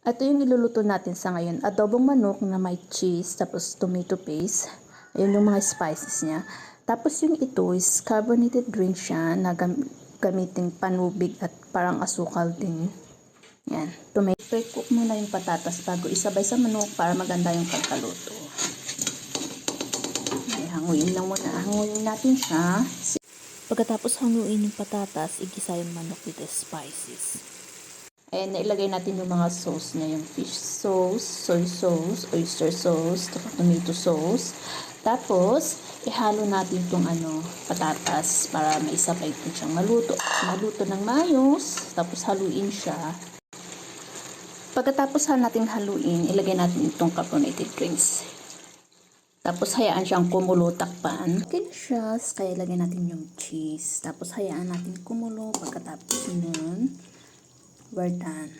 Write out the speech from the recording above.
Ito yung iluluto natin sa ngayon. Adobong manok na may cheese, tapos tomato paste. Ayun yung mga spices niya. Tapos yung ito is carbonated drink siya na gamiting panubig at parang asukal din. Yan. Pre-cook muna yung patatas bago isabay sa manok para maganda yung pagkaluto. Ay, hanguin lang muna. Hanguin natin siya. Pagkatapos hanguin yung patatas, igisa yung manok with the spices. Ayan, nailagay natin yung mga sauce niya, yung fish sauce, soy sauce, oyster sauce, tomato sauce. Tapos, ihalo natin itong patatas para maisabay ito siyang maluto. Maluto ng mayos, tapos haluin siya. Pagkatapos natin haluin, ilagay natin itong carbonated drinks. Tapos, hayaan siyang kumulo, takpan. Okay siya, kaya ilagay natin yung cheese. Tapos, hayaan natin kumulo. Pagkatapos nun, we're done.